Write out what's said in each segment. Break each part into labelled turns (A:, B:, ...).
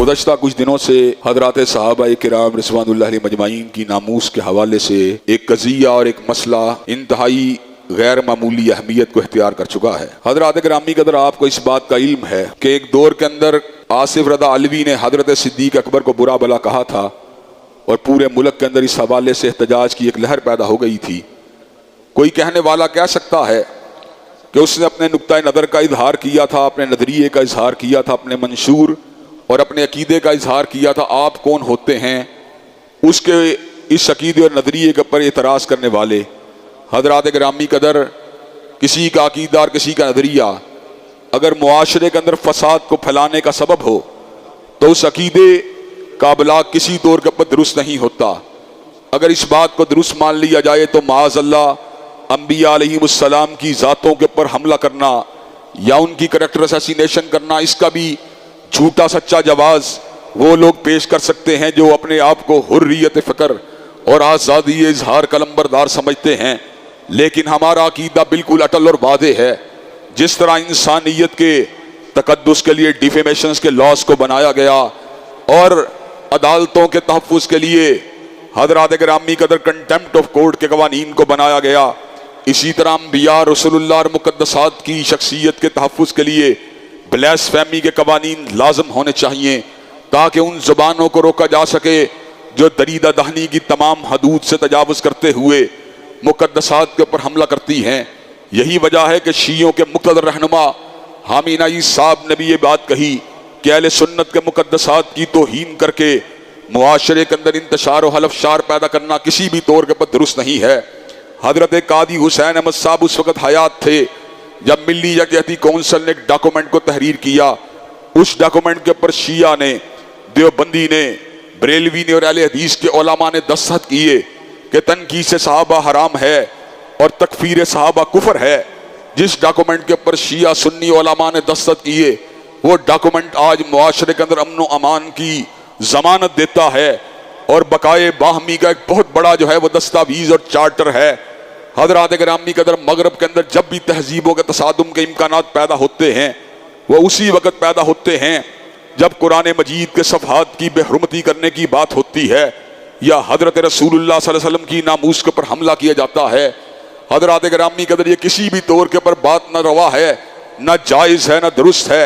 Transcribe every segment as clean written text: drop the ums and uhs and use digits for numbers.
A: गुज़श्ता कुछ दिनों से हज़रात सहाबा किराम रिज़वानुल्लाह अलैहिम मजमाईन की नामूस के हवाले से एक कज़िया और एक मसला इंतहाई गैर मामूली अहमियत को इख्तियार कर चुका है। हज़रात गिरामी कदर, आपको इस बात का इल्म है कि एक दौर के अंदर आसिफ रज़ा अलवी ने हज़रत सिद्दीक़ अकबर को बुरा भला कहा था और पूरे मुल्क के अंदर इस हवाले से एहतजाज की एक लहर पैदा हो गई थी। कोई कहने वाला कह सकता है कि उसने अपने नुक्ता नज़र का इजहार किया था, अपने नज़रिए का इजहार किया था, अपने मंशूर और अपने अकीदे का इजहार किया था। आप कौन होते हैं उसके इस अकीदे और नज़रिए के ऊपर एतराज़ करने वाले? हज़रात गिरामी कदर, किसी का अकीदा और किसी का नज़रिया अगर मुआशरे के अंदर फसाद को फैलाने का सबब हो तो उस अकीदे का इब्लाग किसी तौर के ऊपर दुरुस्त नहीं होता। अगर इस बात को दुरुस्त मान लिया जाए तो माअज़ल्लाह अंबिया अलैहिमुस्सलाम की ज़ातों के ऊपर हमला करना या उनकी करैक्टर असैसिनेशन करना, इसका भी झूठा सच्चा जवाज़ वो लोग पेश कर सकते हैं जो अपने आप को हुर्रियत फ़िक्र और आज़ादी इजहार का लंबरदार समझते हैं। लेकिन हमारा अकीदा बिल्कुल अटल और वादे है। जिस तरह इंसानियत के तकद्दुस के लिए डिफेमेशंस के लॉस को बनाया गया और अदालतों के तहफ़्फ़ुज़ के लिए हज़रात गिरामी कदर कंटेम्प्ट ऑफ कोर्ट के कवानीन को बनाया गया, इसी तरह अंबिया रसूलुल्लाह और मुक़द्दसात की शख्सियत के तहफ़्फ़ुज़ के लिए ब्लास्फेमी के कवानीन लाज़िम होने चाहिए ताकि उन ज़ुबानों को रोका जा सके जो दरीदा दहनी की तमाम हदूद से तजावुज़ करते हुए मुक़द्दसात के ऊपर हमला करती हैं। यही वजह है कि शीयों के मुक़्तदर रहनुमा हामिनाई साहब ने भी ये बात कही कि अहले सुन्नत के मुक़द्दसात की तौहीन करके मुआशरे के अंदर इंतशार और हलफशार पैदा करना किसी भी तौर के ऊपर दुरुस्त नहीं है। हज़रत कादी हुसैन अहमद साहब उस वक़्त हयात थे जब मिल्ली यकजहती कौंसिल ने एक डॉक्यूमेंट को तहरीर किया। उस डॉक्यूमेंट के ऊपर शिया ने, देवबंदी ने, बरेलवी ने और अहले हदीस के उलमा ने दस्तखत किए कि तनकीस सहाबा हराम है और तकफीर सहाबा कुफर है। जिस डॉक्यूमेंट के ऊपर शिया सुन्नी उलमा ने दस्तखत किए वो डॉक्यूमेंट आज मुआशरे के अंदर अमन व अमान की जमानत देता है और बकाए बाहमी का एक बहुत बड़ा जो है वो दस्तावीज़ और चार्टर है। हज़रात गिरामी कदर, मगरब के अंदर जब भी तहजीबों के तसादुम के इम्कानात पैदा होते हैं वो उसी वक़्त पैदा होते हैं जब कुरान मजीद के सफ़हात की बेहुरमती करने की बात होती है या हज़रत रसूलुल्लाह सल्लल्लाहु अलैहि वसल्लम की नामूस के ऊपर हमला किया जाता है। हज़रात गिरामी कदर, ये किसी भी तौर के ऊपर बात न रवा है, न जायज़ है, न दुरुस्त है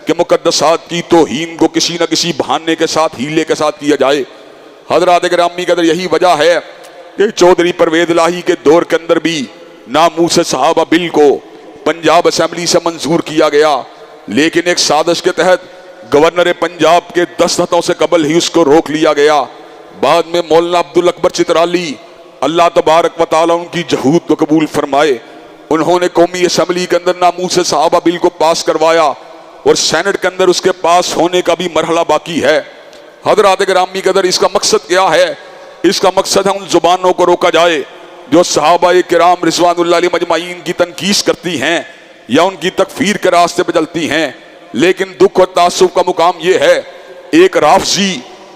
A: कि मुक़द्दसात की तौहीन को किसी न किसी बहाने के साथ, हीले के साथ किया जाए। हज़रात गिरामी कदर, यही वजह है कि चौधरी परवेज़ इलाही के दौर के अंदर भी नामूस सहाबा बिल को पंजाब असम्बली से मंजूर किया गया, लेकिन एक साजिश के तहत गवर्नर पंजाब के दस्तखतों से कबल ही उसको रोक लिया गया। बाद में मौलाना अब्दुल अकबर चित्राली, अल्लाह तबारक व तआला उनकी जहूद को कबूल फरमाए, उन्होंने कौमी असम्बली के अंदर नामूस सहाबा बिल को पास करवाया और सेनेट के अंदर उसके पास होने का भी मरहला बाकी है। हज़रात गिरामी कदर, इसका मकसद क्या है? इसका मकसद है उन ज़ुबानों को रोका जाए जो सहाबा किराम रिज़वानुल्लाह अलैहिम मजमाईन की तनकीस करती हैं या उनकी तकफीर के रास्ते पर चलती हैं। लेकिन दुख और तासुब का मुकाम ये है, एक राफ़ज़ी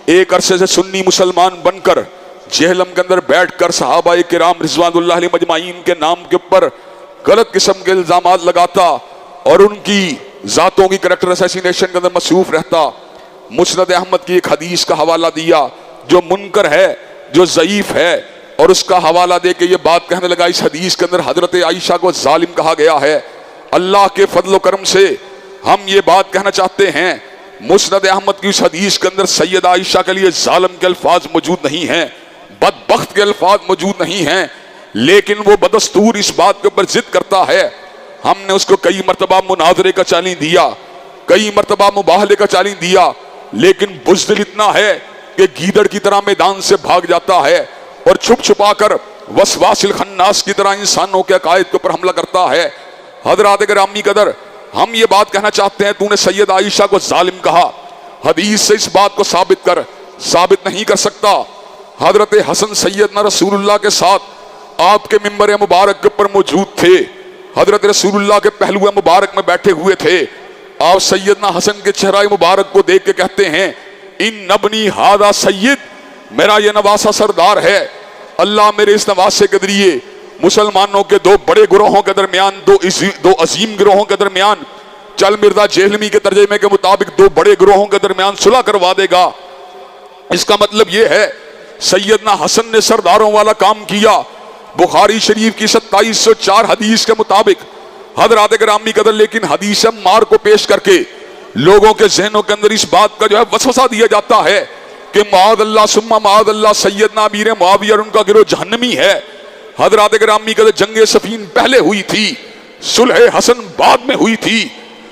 A: एक अरसे से सुन्नी मुसलमान बनकर जहलम के अंदर बैठ कर सहाबा किराम रिज़वानुल्लाह अलैहिम मजमाईन के नाम के ऊपर गलत किस्म के इल्ज़ामात लगाता और उनकी ज़ातों की करैक्टर असैसिनेशन के अंदर मसरूफ़ रहता। मुस्नद अहमद की एक हदीस का हवाला दिया जो मुनकर है, जो ज़ईफ़ है, और उसका हवाला दे के ये बात कहने लगा इस हदीस के अंदर हज़रत आयशा को जालिम कहा गया है। अल्लाह के फजल करम से हम ये बात कहना चाहते हैं, मुस्नद अहमद की उस हदीस के अंदर सैयद आयशा के लिए जालिम के अल्फाज मौजूद नहीं हैं, बदबख्त के अल्फाज मौजूद नहीं हैं, लेकिन वो बदस्तूर इस बात के ऊपर जिद करता है। हमने उसको कई मरतबा मुनाजरे का चैलेंज दिया, कई मरतबा मुबाहले का चैलेंज दिया, लेकिन बुज़दिल इतना है कि गीदड़ की तरह मैदान से भाग जाता है और छुप छुपा कर वसवासिल खन्नास की तरह इंसानों के अकायद के ऊपर हमला करता है। हज़रात गिरामी कदर, हम ये बात कहना चाहते हैं, तूने सैयद आयशा को जालिम कहा, हदीस से इस बात को साबित कर, साबित नहीं कर सकता। हज़रत हसन सैयदना रसूलुल्लाह के साथ आपके मिंबर मुबारक के ऊपर मौजूद थे, हज़रत रसूलुल्लाह के पहलुए मुबारक में बैठे हुए थे। आप सैयदना हसन के चेहरा मुबारक को देख के कहते हैं, इन नबनी हादा सैयद, मेरा ये नवासा सरदार है। अल्लाह मेरे इस नवासे के जरिए मुसलमानों के दो बड़े गिरोहों के दरमियान, दो अजीम गिरोहों के दरमियान चल मिर्जा जेहलमी के तर्जमे के मुताबिक दो बड़े गिरोहों के दरमियान सुलह करवा देगा। इसका मतलब यह है सैयदना हसन ने सरदारों वाला काम किया। बुखारी शरीफ की 2704 हदीस के मुताबिक हजरात गिरामी कदर, लेकिन हदीस मार को पेश करके लोगों के जहनों के अंदर इस बात का जो है वसवसा दिया जाता है कि माअल्लाह सुम्मा माअल्लाह सैयदना अमीर मुआविया और उनका गिरोह जहन्नमी है। हजरात गिरामी कदर, जंगे सफीन पहले हुई थी, सुलह हसन बाद में हुई थी।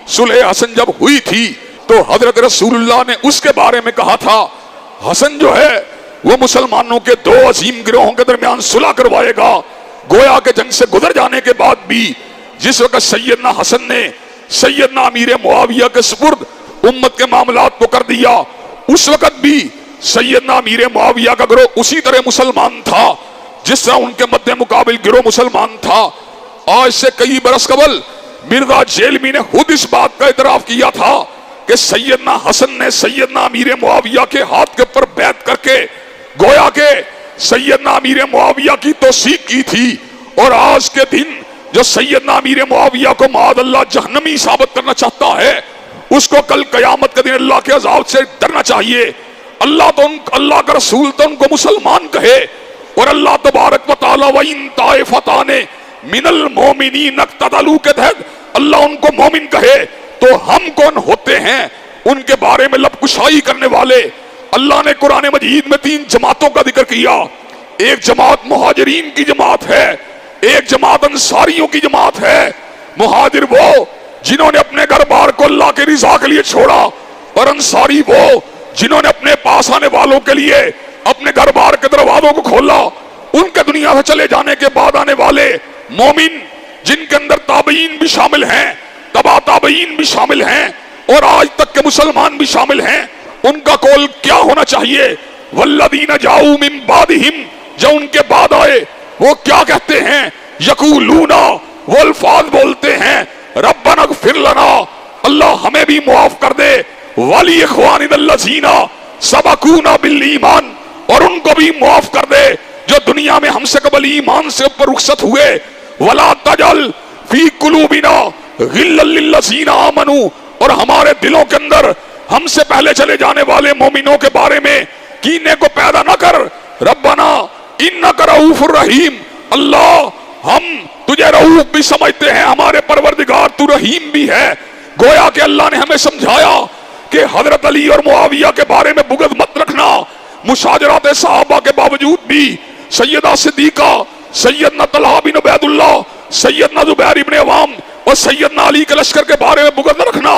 A: सुलह हसन जब हुई थी तो हजरत रसूलुल्लाह ने उसके बारे में कहा था हसन जो है वो मुसलमानों के दो अजीम गिरोहों के दरमियान सुलह करवाएगा। गोया के जंग से गुजर जाने के बाद भी जिस वक्त सैयदना हसन ने सैयदना अमीर मुआविया के सुपुर्द उम्मत के मामलात को कर दिया, उस वक्त भी सैयदना अमीर मुआविया का गिरोह उसी तरह मुसलमान था जिस तरह उनके मध्य मुकाबिल गिरोह मुसलमान था। आज से कई बरस कबल मिर्जा जेलमी ने खुद इस बात का इतराफ किया था कि सैयदना हसन ने सैयदना अमीर मुआविया के हाथ के ऊपर बैत करके गोया के सैयदना अमीर मुआविया की तौसीक की थी। और आज के दिन जो सैयदना अमीर मुआविया को माअल्लाह जहन्नमी साबित करना चाहता है, उसको कल कयामत के दिन अल्लाह के अज़ाब से डरना चाहिए। अल्लाह का रसूल तो उनको मुसलमान कहे और अल्लाह तबारक व तआला व इन ताइफताने मिनल मोमिनीन इक्ततलू के तहत अल्लाह उनको मोमिन कहे, तो हम कौन होते हैं उनके बारे में लबकुशाई करने वाले। अल्लाह ने कुरान मजीद में 3 जमातों का जिक्र किया। एक जमात मुहाजिरीन की जमात है, एक जमात अंसारियों की जमात है। मुहाजिर वो जिन्होंने अपने घर बार को अल्लाह के रिज़ा के लिए छोड़ा, और अंसारी वो जिन्होंने अपने पास आने वालों के लिए अपने घर बार के दरवाजों को खोला। उनके दुनिया से चले जाने के बाद आने वाले मोमिन, जिनके अंदर ताबईन भी शामिल हैं, तबा ताबईन भी शामिल हैं, और आज तक के मुसलमान भी शामिल हैं, उनका कौल क्या होना चाहिए? वल्लदीना जाऊ मिन बादिहिम, जो उनके बाद आए वो क्या कहते हैं? यकूलूना, वो अल्फाज बोलते हैं रब्बना इग़फिर लना, अल्लाह हमें भी मुआफ कर दे, वली इख़वानिल्लज़ीना सबक़ूना बिल ईमान, और उनको भी मुआफ कर दे जो दुनिया में हमसे कबल ईमान से ऊपर रुखसत हुए। वला तजल फी कुलूबिना गिल्लल लिल्लज़ीना आमनू, और हमारे दिलों के अंदर हमसे पहले चले जाने वाले मोमिनों के बारे में कीने को पैदा न कर। रब्बना इन्नका रऊफुर रहीम, अल्लाह हम तुझे रऊफ भी समझते हैं, हमारे परवरदिगार तू रहीम भी है। गोया के अल्लाह ने हमें समझाया कि हजरत अली और मुआविया के बारे में बुग़्ज़ मत रखना। मुशाजरात सहाबा के बावजूद भी सैयदा सिद्दीका, सैयदना तलहा बिन उबैदुल्लाह, सैयदना जुबैर इब्न अवाम और सैयदना अली के लश्कर के बारे में बुग़्ज़ न रखना।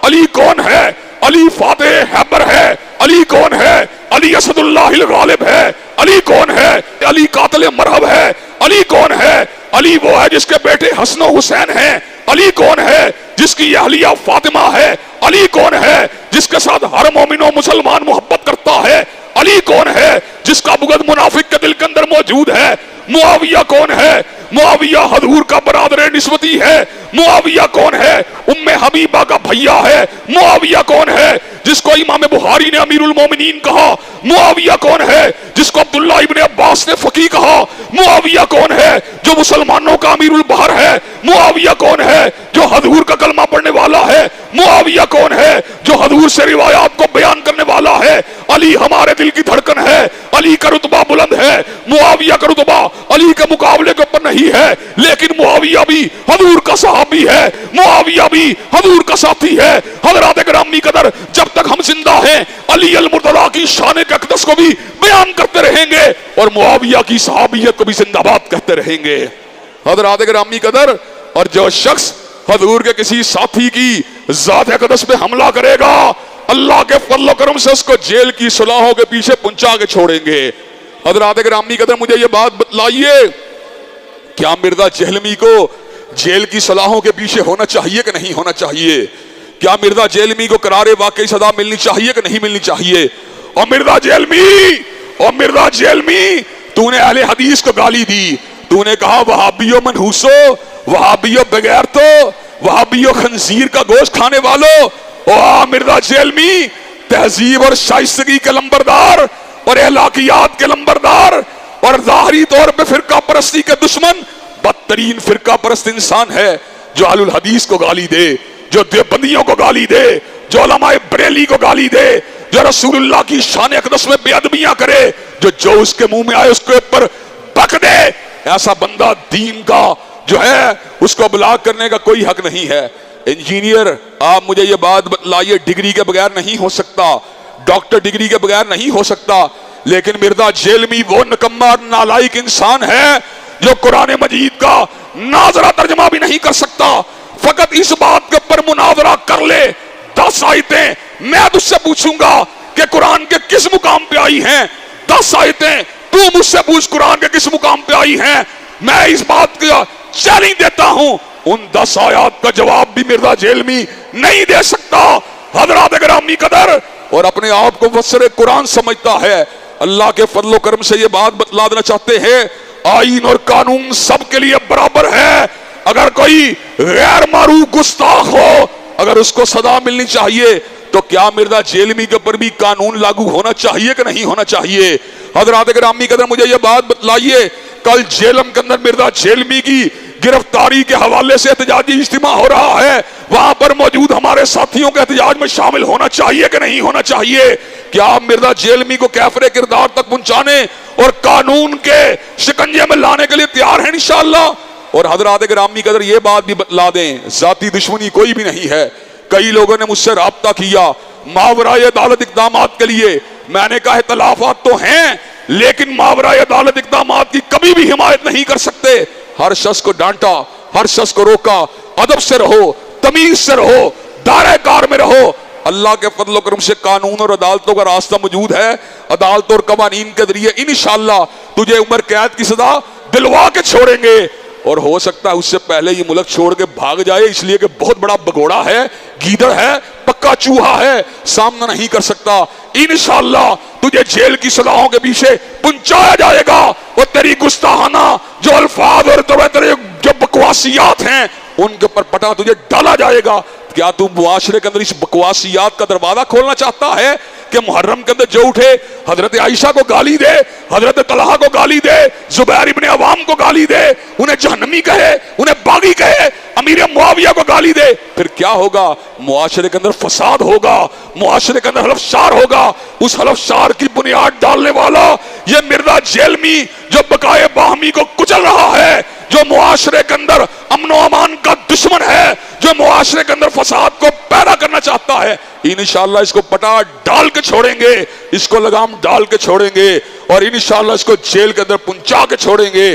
A: अली कौन है? अली फातेह हैबर है। अली कौन है? अली असदुल्लाहिल गालिब है। अली कौन है? अली कातिल मरहब है। अली कौन है? अली वो है जिसके बेटे हसन और हुसैन हैं। अली कौन है? जिसकी अहलिया फातिमा है। अली कौन है? जिसके साथ हर मोमिनो मुसलमान मोहब्बत करता है। अली कौन है? जिसका बुग़्ज़ मुनाफिक के दिल के अंदर मौजूद है। मुआविया कौन है? मुआविया हजूर का बरादर निस्बती है। मुआविया कौन है? उम्मे हबीबा का भैया है। मुआविया कौन है? जिसको इमाम बुखारी ने अमीरुल मोमिनीन कहा। मुआविया कौन है? जिसको अब्दुल्ला इब्न अब्बास ने फकी कहा। मुआविया कौन है? जो मुसलमानों का अमीरुल बहर है। मुआविया कौन है? जो हजूर का कलमा पढ़ने वाला है। मुआविया कौन है? जो हजूर से रिवायात को बयान करने वाला है। अली हमारे दिल की धड़कन है। अली का रुतबा बुलंद है। मुआविया का रुतबा अली के मुकाबले के ऊपर नहीं है, लेकिन मुआविया भी हजूर का सहाबी है। मुआविया भी हजूर का साथी है। हज़रात गिरामी कदर, जब तक हम जिंदा हैं अली अल मुर्तज़ा की शान अक़दस को भी बयान करते रहेंगे और मुआविया की सहाबियत को भी जिंदाबाद कहते रहेंगे। हज़रात गिरामी कदर, और जो शख्स हजूर के किसी साथी की ज़ात अक़दस पे हमला करेगा, अल्लाह के फज़ल करम से उसको जेल की सुलाहों के पीछे पहुंचा के छोड़ेंगे। हज़रात गिरामी कदर, मुझे ये बात बतलाइए, क्या मिर्जा जेहलमी को जेल की सलाहों के पीछे होना चाहिए कि नहीं होना चाहिए? क्या मिर्जा जेहलमी को करारे वाकई सजा मिलनी चाहिए कि नहीं मिलनी चाहिए? और मिर्जा जेहलमी, तूने अहले हदीस को गाली दी। तूने कहा वहाबियो मनहूसो, वहाबियो बगैर तो, वहाबियो खंजीर का गोश्त खाने वालों। ओ मिर्जा जेहलमी, तहजीब और शाइस्तगी के लंबरदार और अखलाकियात के लंबरदार और ज़ाहरी तौर पे फिरका परस्ती के दुश्मन, बदतरीन फिरका परस्त इंसान है जो अहलुल हदीस को गाली दे, जो देवबंदियों को गाली दे, जो उलमाए बरेली को गाली दे, जो रसूलुल्लाह की शान अक़दस में बेअदबियां करे, जो उसके मुंह में आए उसके ऊपर बक दे, ऐसा बंदा दीन का जो है उसको ब्लॉक करने का कोई हक नहीं है। इंजीनियर, आप मुझे ये बात बतलाइए, डिग्री के बगैर नहीं हो सकता, डॉक्टर डिग्री के बगैर नहीं हो सकता, लेकिन मिर्जा जेलमी वो निकम्मा और नालायक इंसान है जो कुरान मजीद का नाजरा तर्जमा भी नहीं कर सकता। फकत इस बात के ऊपर मुनाजरा कर ले, 10 आयतें मैं तुझसे पूछूंगा कि कुरान के किस मुकाम पे आई हैं, 10 आयतें तू मुझसे पूछ कुरान के किस मुकाम पे आई हैं। मैं इस बात का चैलेंज देता हूं, उन 10 आयात का जवाब भी मिर्जा जेलमी नहीं दे सकता। हजरात गिरामी कदर, और अपने आप को मुफस्सिर कुरान समझता है। अल्लाह के फजल करम से ये बात बतला देना चाहते हैं, आईन और कानून सबके लिए बराबर है। अगर कोई गैर मारूफ गुस्ताख हो, अगर उसको सजा मिलनी चाहिए, तो क्या मिर्जा जेलमी के ऊपर भी कानून लागू होना चाहिए कि नहीं होना चाहिए? हजरात गिरामी कदर, मुझे ये बात बतलाइए, कल जेलम के अंदर मिर्जा जेलमी की गिरफ्तारी के हवाले से एहतजाजी इज्तिमा हो रहा है, वहां पर मौजूद हमारे साथियों के एहतजाज में शामिल होना चाहिए कि नहीं होना चाहिए? क्या आप मिर्जा जेलमी को कैफरे किरदार तक पहुंचाने और कानून के शिकंजे में लाने के लिए तैयार हैं इंशाअल्लाह? और हजरात गिरामी कदर, ये बात भी बतला दें, जाती दुश्मनी कोई भी नहीं है। कई लोगों ने मुझसे राब्ता किया मावराए अदालत इक़दामात के लिए, मैंने कहा इख्तिलाफात तो हैं, लेकिन मावराए अदालत इक़दामात की कभी भी हिमायत नहीं कर सकते। हर शख्स को डांटा, हर शख्स को रोका, अदब से रहो, तमीज से रहो, दायरे कार में रहो। अल्लाह के फजल करम से कानून और अदालतों का रास्ता मौजूद है। अदालतों और कवानीन के जरिए इंशाअल्लाह तुझे उम्र कैद की सजा दिलवा के छोड़ेंगे, और हो सकता है उससे पहले ये मुल्क छोड़ के भाग जाए, इसलिए कि बहुत बड़ा भगोड़ा है, गीदड़ है, पक्का चूहा है, सामना नहीं कर सकता। इंशाअल्लाह तुझे जेल की सजाओं के पीछे पहुंचाया जाएगा, और तेरी गुस्ताहाना जो अल्फाज और तेरे जो बकवासियात हैं उनके ऊपर पटा तुझे डाला जाएगा। क्या तू मुआशरे के अंदर इस बकवासियात का दरवाजा खोलना चाहता है कि मुहर्रम के अंदर जो उठे हजरत आयशा को गाली दे, हजरत तलहा को गाली दे, जुबैर इब्ने अवाम को गाली दे, उन्हें जहन्नमी कहे, उन्हें बागी कहे, अमीर मुआविया को गाली दे, फिर क्या होगा? मुआशरे के अंदर फसाद होगा, मुआशरे के अंदर हलफशार होगा। उस हलफशार की बुनियाद डालने वाला ये मिर्जा जेलमी जो बकाए बाहमी को कुचल रहा है, जो मुआशरे के अंदर अमनो अमान का दुश्मन है, जो मुआशरे के अंदर फसाद को पैदा करना चाहता है, इंशाअल्लाह इसको पटा डाल के छोड़ेंगे, इसको लगाम डाल के छोड़ेंगे, और इंशाअल्लाह इसको जेल के अंदर पहुंचा के छोड़ेंगे।